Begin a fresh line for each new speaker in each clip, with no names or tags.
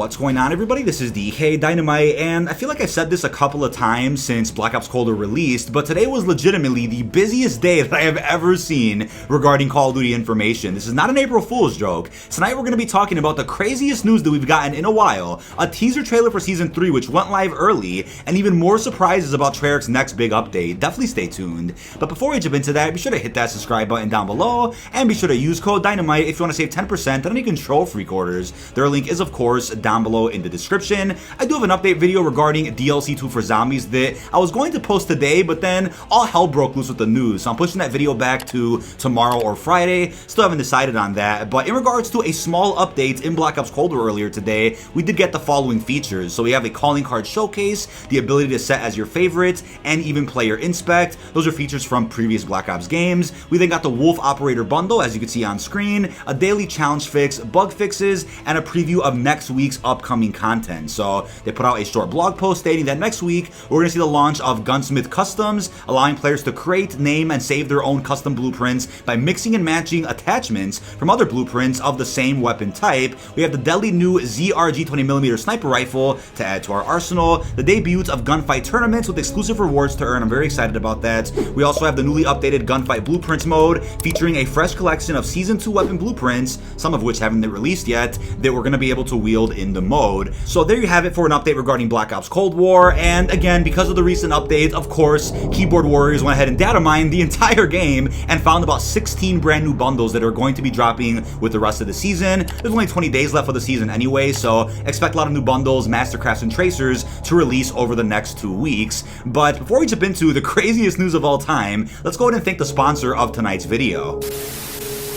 What's going on, everybody? This is dkdynamite, and I feel like I said this a couple of times since Black Ops Cold War released, but today was legitimately the busiest day that I have ever seen regarding Call of Duty information. This is not an April Fool's joke. Tonight we're going to be talking about the craziest news that we've gotten in a while, a teaser trailer for Season 3 which went live early, and even more surprises about Treyarch's next big update. Definitely stay tuned. But before we jump into that, be sure to hit that subscribe button down below, and be sure to use code DYNAMITE if you want to save 10% on any Control Freak orders. Their link is, of course, down below in the description. I do have an update video regarding DLC 2 for Zombies that I was going to post today, but then all hell broke loose with the news, so I'm pushing that video back to tomorrow or Friday. Still haven't decided on that, but in regards to a small update in Black Ops Cold War earlier today, we did get the following features. So we have a calling card showcase, the ability to set as your favorite, and even player inspect. Those are features from previous Black Ops games. We then got the Wolf Operator bundle, as you can see on screen, a daily challenge fix, bug fixes, and a preview of next week's upcoming content. So they put out a short blog post stating that next week we're going to see the launch of Gunsmith Customs, allowing players to create, name, and save their own custom blueprints by mixing and matching attachments from other blueprints of the same weapon type. We have the deadly new ZRG 20mm sniper rifle to add to our arsenal, the debut of gunfight tournaments with exclusive rewards to earn. I'm very excited about that. We also have the newly updated gunfight blueprints mode, featuring a fresh collection of Season 2 weapon blueprints, some of which haven't been released yet, that we're going to be able to wield in the mode. So there you have it for an update regarding Black Ops Cold War, and again, because of the recent update, of course, keyboard warriors went ahead and data mined the entire game and found about 16 brand new bundles that are going to be dropping with the rest of the season. There's only 20 days left of the season anyway, so expect a lot of new bundles, mastercrafts, and tracers to release over the next 2 weeks. But before we jump into the craziest news of all time, let's go ahead and thank the sponsor of tonight's video.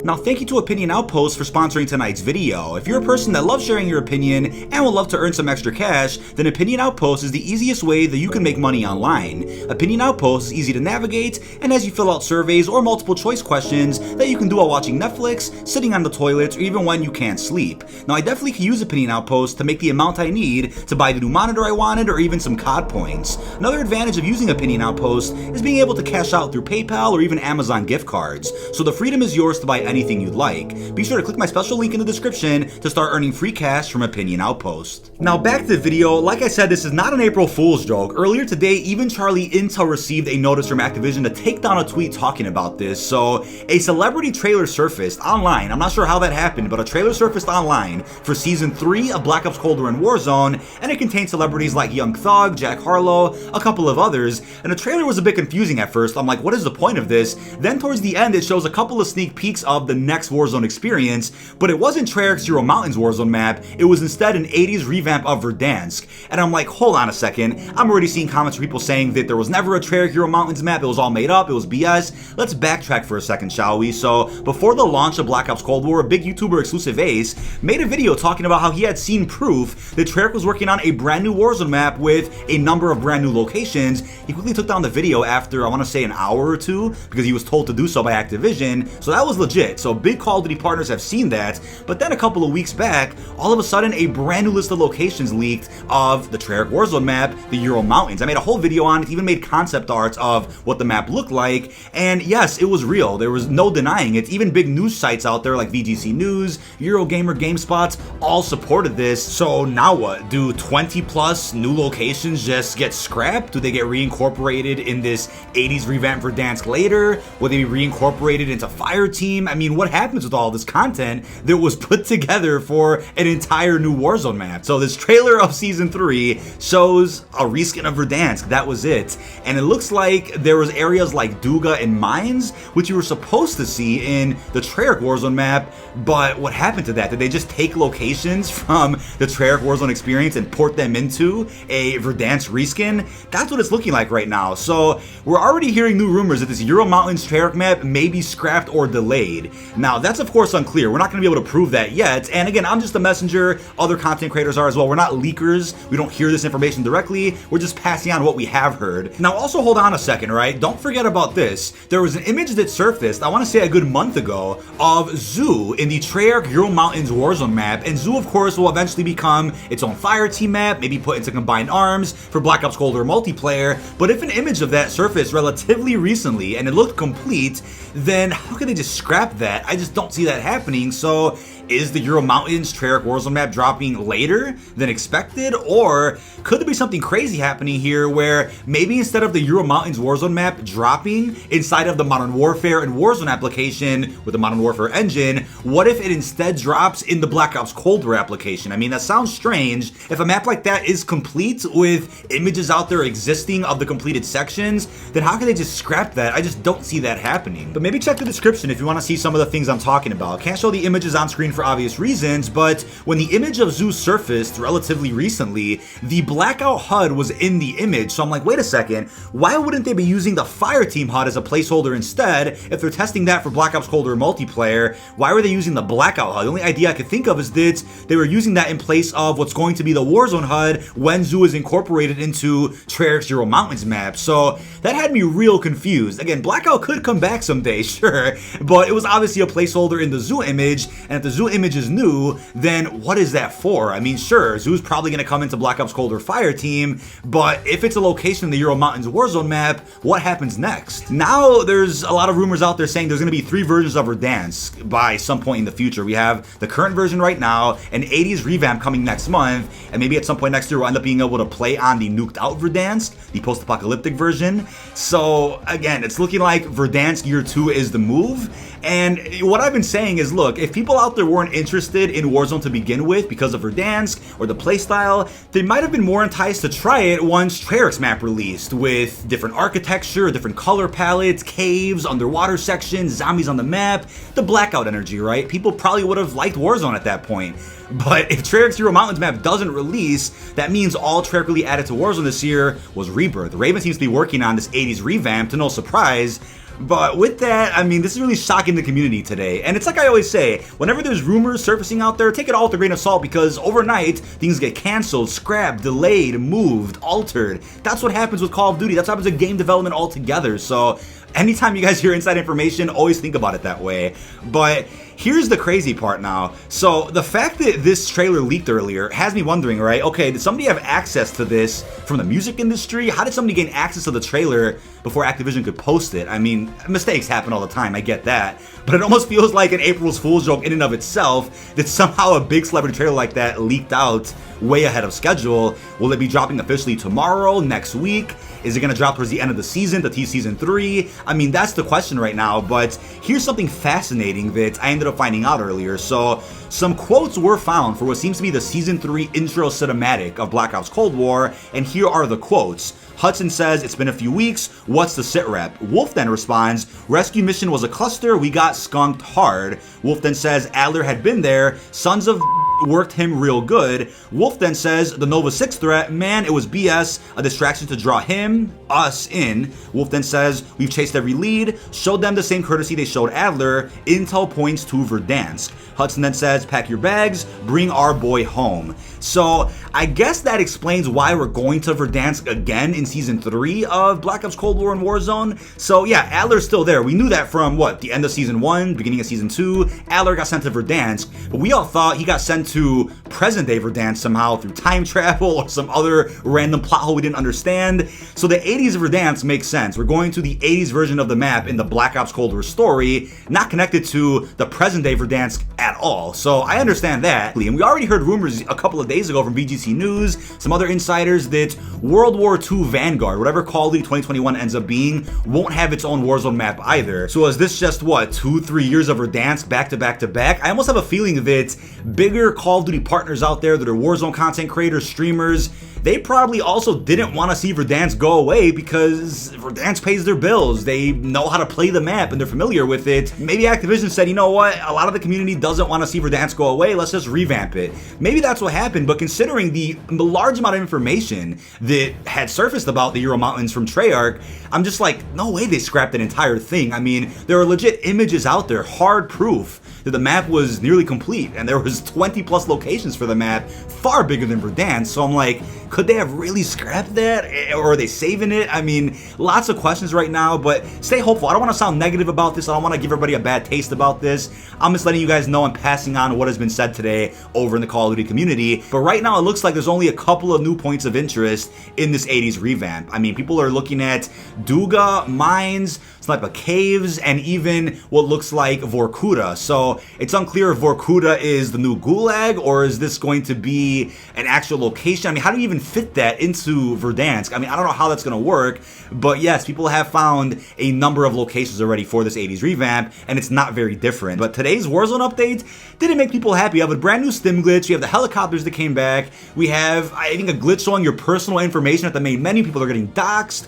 Now, thank you to Opinion Outpost for sponsoring tonight's video. If you're a person that loves sharing your opinion and would love to earn some extra cash, then Opinion Outpost is the easiest way that you can make money online. Opinion Outpost is easy to navigate and has you fill out surveys or multiple choice questions that you can do while watching Netflix, sitting on the toilet, or even when you can't sleep. Now, I definitely can use Opinion Outpost to make the amount I need to buy the new monitor I wanted or even some COD points. Another advantage of using Opinion Outpost is being able to cash out through PayPal or even Amazon gift cards. So the freedom is yours to buy anything you'd like. Be sure to click my special link in the description to start earning free cash from Opinion Outpost. Now back to the video. Like I said, this is not an April Fool's joke. Earlier today, even Charlie Intel received a notice from Activision to take down a tweet talking about this. So a celebrity trailer surfaced online. I'm not sure how that happened, but a trailer surfaced online for Season 3 of Black Ops Cold War and Warzone, and it contained celebrities like Young Thug, Jack Harlow, a couple of others, and the trailer was a bit confusing at first. I'm like, what is the point of this? Then towards the end, it shows a couple of sneak peeks of the next Warzone experience, but it wasn't Treyarch's Ural Mountains Warzone map. It was instead an 80s revamp of Verdansk. And I'm like, hold on a second. I'm already seeing comments from people saying that there was never a Treyarch Ural Mountains map. It was all made up. It was BS. Let's backtrack for a second, shall we? So before the launch of Black Ops Cold War, a big YouTuber, Exclusive Ace, made a video talking about how he had seen proof that Treyarch was working on a brand new Warzone map with a number of brand new locations. He quickly took down the video after, I want to say, an hour or two, because he was told to do so by Activision. So that was legit. So big Call of Duty partners have seen that, but then a couple of weeks back, all of a sudden a brand new list of locations leaked of the Treyarch Warzone map, the Ural Mountains. I made a whole video on it, even made concept arts of what the map looked like, and yes, it was real. There was no denying it. Even big news sites out there like VGC News, Eurogamer, GameSpot, all supported this. So now what? Do 20 plus new locations just get scrapped? Do they get reincorporated in this 80s revamp Verdansk later? Will they be reincorporated into Fireteam? I mean, what happens with all this content that was put together for an entire new Warzone map? So this trailer of Season 3 shows a reskin of Verdansk. That was it. And it looks like there was areas like Duga and Mines, which you were supposed to see in the Treyarch Warzone map, but what happened to that? Did they just take locations from the Treyarch Warzone experience and port them into a Verdansk reskin? That's what it's looking like right now. So we're already hearing new rumors that this Ural Mountains Treyarch map may be scrapped or delayed. Now that's of course unclear. We're not going to be able to prove that yet. And again, I'm just a messenger. Other content creators are as well. We're not leakers. We don't hear this information directly. We're just passing on what we have heard. Now also hold on a second, right? Don't forget about this. There was an image that surfaced, I want to say a good month ago, of Zoo in the Treyarch Ural Mountains Warzone map. And Zoo of course will eventually become its own Fireteam map, maybe put into Combined Arms for Black Ops Cold War multiplayer. But if an image of that surfaced relatively recently and it looked complete, then how can they just scrap that? I just don't see that happening. So is the Ural Mountains Treyarch Warzone map dropping later than expected? Or could there be something crazy happening here where maybe instead of the Ural Mountains Warzone map dropping inside of the Modern Warfare and Warzone application with the Modern Warfare engine, what if it instead drops in the Black Ops Cold War application? I mean, that sounds strange. If a map like that is complete with images out there existing of the completed sections, then how can they just scrap that? I just don't see that happening. But maybe check the description if you want to see some of the things I'm talking about. Can't show the images on screen for obvious reasons, but when the image of Zoo surfaced relatively recently, the Blackout HUD was in the image. So I'm like, wait a second, why wouldn't they be using the Fireteam HUD as a placeholder instead? If they're testing that for Black Ops Cold War multiplayer, why were they using the Blackout HUD? The only idea I could think of is that they were using that in place of what's going to be the Warzone HUD when Zoo is incorporated into Treyarch's Ural Mountains map. So that had me real confused. Again, Blackout could come back someday, sure, but it was obviously a placeholder in the Zoo image, and if the Zoo image is new, then what is that for? I mean, sure, Zoo's probably going to come into Black Ops Cold War Fireteam, but if it's a location in the Ural Mountains Warzone map, what happens next? Now, there's a lot of rumors out there saying there's going to be 3 versions of Verdansk by some point in the future. We have the current version right now, an 80s revamp coming next month, and maybe at some point next year we'll end up being able to play on the nuked out Verdansk, the post-apocalyptic version. So again, it's looking like Verdansk Year 2 is the move. And what I've been saying is, look, if people out there weren't interested in Warzone to begin with because of Verdansk or the playstyle, they might have been more enticed to try it once Treyarch's map released, with different architecture, different color palettes, caves, underwater sections, zombies on the map, the Blackout energy, right? People probably would have liked Warzone at that point. But if Treyarch's Ural Mountains map doesn't release, that means all Treyarch really added to Warzone this year was Rebirth. Raven seems to be working on this 80s revamp, to no surprise. But with that, I mean, this is really shocking the community today. And it's like I always say, whenever there's rumors surfacing out there, take it all with a grain of salt, because overnight, things get canceled, scrapped, delayed, moved, altered. That's what happens with Call of Duty. That's what happens with game development altogether. So anytime you guys hear inside information, always think about it that way. But here's the crazy part now. So the fact that this trailer leaked earlier has me wondering, right? Okay, did somebody have access to this from the music industry? How did somebody gain access to the trailer before Activision could post it? I mean, mistakes happen all the time, I get that. But it almost feels like an April's Fool's joke in and of itself that somehow a big celebrity trailer like that leaked out way ahead of schedule. Will it be dropping officially tomorrow, next week? Is it going to drop towards the end of the season, to tease Season 3? I mean, that's the question right now, but here's something fascinating that I ended up finding out earlier. So, some quotes were found for what seems to be the Season 3 intro cinematic of Black Ops Cold War, and here are the quotes. Hudson says, "It's been a few weeks, what's the sit rep?" Wolf then responds, "Rescue mission was a cluster, we got skunked hard." Wolf then says, "Adler had been there, sons of worked him real good." Wolf then says, "The Nova 6 threat, man, it was BS, a distraction to draw him, us in." Wolf then says, "We've chased every lead, showed them the same courtesy they showed Adler, intel points to Verdansk." Hudson then says, "Pack your bags, bring our boy home." So I guess that explains why we're going to Verdansk again in Season 3 of Black Ops Cold War and Warzone. So yeah, Adler's still there. We knew that from what, the end of Season 1, beginning of Season 2, Adler got sent to Verdansk, but we all thought he got sent to present day Verdansk somehow through time travel or some other random plot hole we didn't understand. So the 80s Verdansk makes sense. We're going to the 80s version of the map in the Black Ops Cold War story, not connected to the present day Verdansk at all. So I understand that. And we already heard rumors a couple of days ago from VGC News, some other insiders, that World War II Vanguard, whatever Call of Duty 2021 ends up being, won't have its own Warzone map either. So is this just what, 2-3 years of Verdansk back to back to back? I almost have a feeling that bigger Call of Duty partners out there that are Warzone content creators, streamers, they probably also didn't want to see Verdansk go away because Verdansk pays their bills. They know how to play the map and they're familiar with it. Maybe Activision said, you know what, a lot of the community doesn't want to see Verdansk go away, let's just revamp it. Maybe that's what happened, but considering the large amount of information that had surfaced about the Ural Mountains from Treyarch, I'm just like, no way they scrapped an entire thing. I mean, there are legit images out there, hard proof that the map was nearly complete, and there was 20 plus locations for the map, far bigger than Verdansk. So I'm like, could they have really scrapped that, or are they saving it? I mean, lots of questions right now, but stay hopeful. I don't want to sound negative about this. I don't want to give everybody a bad taste about this. I'm just letting you guys know I'm passing on what has been said today over in the Call of Duty community. But right now, it looks like there's only a couple of new points of interest in this 80s revamp. I mean, people are looking at Duga, Mines, some type of caves, and even what looks like Vorkuta. So it's unclear if Vorkuta is the new Gulag, or is this going to be an actual location? I mean, how do you even fit that into Verdansk? I mean, I don't know how that's going to work, but yes, people have found a number of locations already for this 80s revamp, and it's not very different. But today's Warzone update didn't make people happy. You have a brand new stim glitch, you have the helicopters that came back, we have, I think, a glitch showing your personal information at the main menu. People are getting doxxed.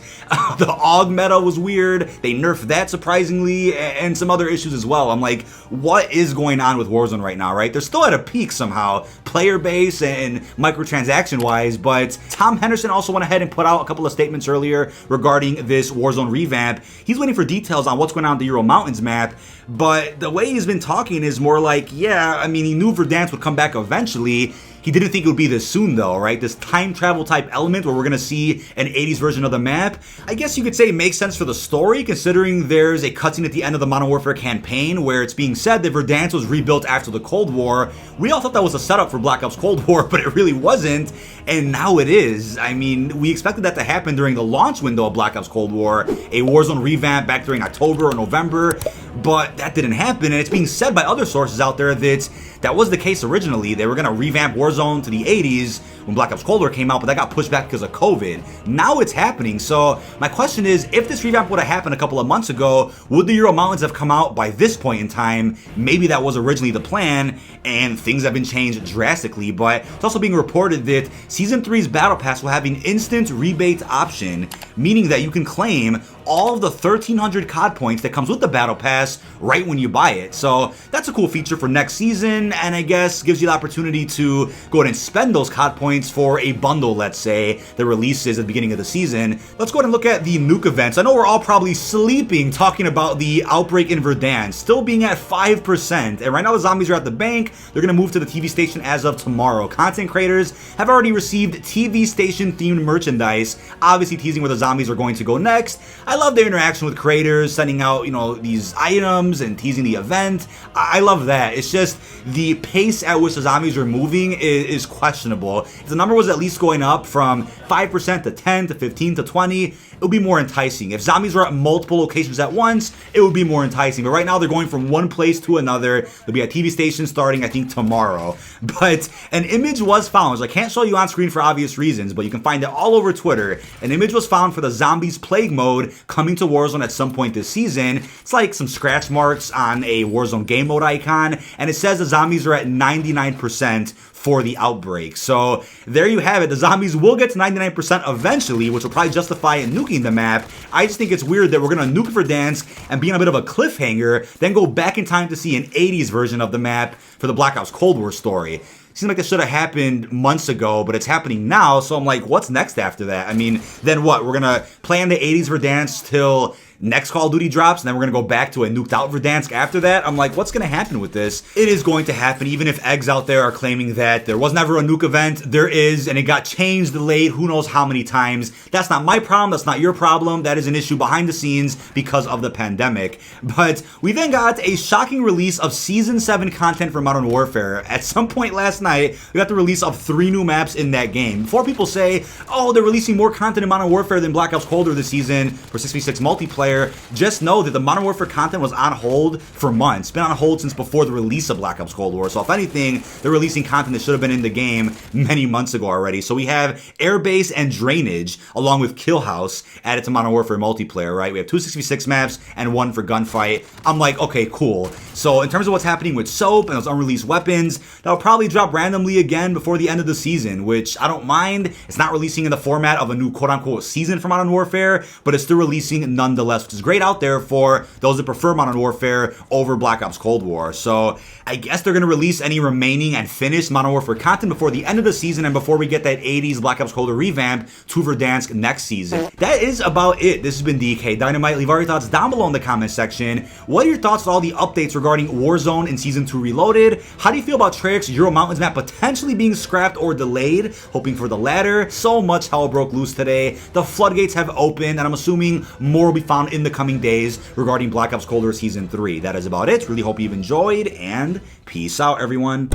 The AUG meta was weird. They nerfed that surprisingly, and some other issues as well. I'm like, what is going on with Warzone right now, right? They're still at a peak somehow, player base and microtransaction wise, but Tom Henderson also went ahead and put out a couple of statements earlier regarding this Warzone revamp. He's waiting for details on what's going on with the Ural Mountains map, but the way he's been talking is more like, yeah, I mean, he knew Verdansk would come back eventually. He didn't think it would be this soon though, right? This time travel type element where we're gonna see an 80s version of the map. I guess you could say it makes sense for the story, considering there's a cutscene at the end of the Modern Warfare campaign where it's being said that Verdansk was rebuilt after the Cold War. We all thought that was a setup for Black Ops Cold War, but it really wasn't, and now it is. I mean, we expected that to happen during the launch window of Black Ops Cold War, a Warzone revamp back during October or November, but that didn't happen, and it's being said by other sources out there that that was the case originally. They were going to revamp Warzone to the 80s when Black Ops Cold War came out, but that got pushed back because of COVID. Now it's happening. So my question is, if this revamp would have happened a couple of months ago, would the Ural Mountains have come out by this point in time? Maybe that was originally the plan, and things have been changed drastically. But it's also being reported that Season 3's Battle Pass will have an instant rebate option, meaning that you can claim all of the 1,300 COD points that comes with the Battle Pass right when you buy it. So that's a cool feature for next season, and I guess gives you the opportunity to go ahead and spend those COD points for a bundle, let's say, that releases at the beginning of the season. Let's go ahead and look at the Nuke events. I know we're all probably sleeping talking about the outbreak in Verdansk, still being at 5%, and right now the zombies are at the bank. They're going to move to the TV station as of tomorrow. Content creators have already received TV station themed merchandise, obviously teasing where the zombies are going to go next. I love their interaction with creators, sending out, you know, these items and teasing the event. I love that. It's just the pace at which the zombies are moving is questionable. If the number was at least going up from 5% to 10 to 15 to 20, it would be more enticing. If zombies were at multiple locations at once, it would be more enticing. But right now they're going from one place to another. They'll be at TV stations starting, I think, tomorrow. But an image was found. So I can't show you on screen for obvious reasons, but you can find it all over Twitter. An image was found for the Zombies Plague mode coming to Warzone at some point this season. It's like some scratch marks on a Warzone game mode icon, and it says the zombies are at 99% for the outbreak. So there you have it. The zombies will get to 99% eventually, which will probably justify nuking the map. I just think it's weird that we're going to nuke Verdansk and be on a bit of a cliffhanger, then go back in time to see an 80s version of the map for the Black Ops Cold War story. Seems like this should have happened months ago, but it's happening now, so I'm like, what's next after that? I mean, then what? We're going to play on the 80s Verdansk till next Call of Duty drops, and then we're going to go back to a nuked out Verdansk after that? I'm like, what's going to happen with this? It is going to happen, even if eggs out there are claiming that there was never a nuke event. There is, and it got changed, delayed, who knows how many times. That's not my problem. That's not your problem. That is an issue behind the scenes because of the pandemic. But we then got a shocking release of Season 7 content for Modern Warfare. At some point last night, we got the release of 3 new maps in that game. Before people say, oh, they're releasing more content in Modern Warfare than Black Ops Cold War this season for 6v6 multiplayer, just know that the Modern Warfare content was on hold for months. Been on hold since before the release of Black Ops Cold War. So if anything, they're releasing content that should have been in the game many months ago already. So we have airbase and drainage along with Kill House added to Modern Warfare multiplayer, right? We have 2 6v6 maps and 1 for gunfight. I'm like, okay, cool. So in terms of what's happening with soap and those unreleased weapons, that'll probably drop randomly again before the end of the season, which I don't mind. It's not releasing in the format of a new quote-unquote season for Modern Warfare, but it's still releasing nonetheless, which is great out there for those that prefer Modern Warfare over Black Ops Cold War. So I guess they're going to release any remaining and finished Modern Warfare content before the end of the season and before we get that 80s Black Ops Cold War revamp to Verdansk next season. That is about it. This has been dkdynamite. Leave all your thoughts down below in the comment section. What are your thoughts on all the updates regarding Warzone in Season 2 Reloaded? How do you feel about Treyarch's Ural Mountains map potentially being scrapped or delayed? Hoping for the latter. So much hell broke loose today. The floodgates have opened, and I'm assuming more will be found in the coming days regarding Black Ops Cold War Season 3. That is about it. Really hope you've enjoyed, and peace out, everyone.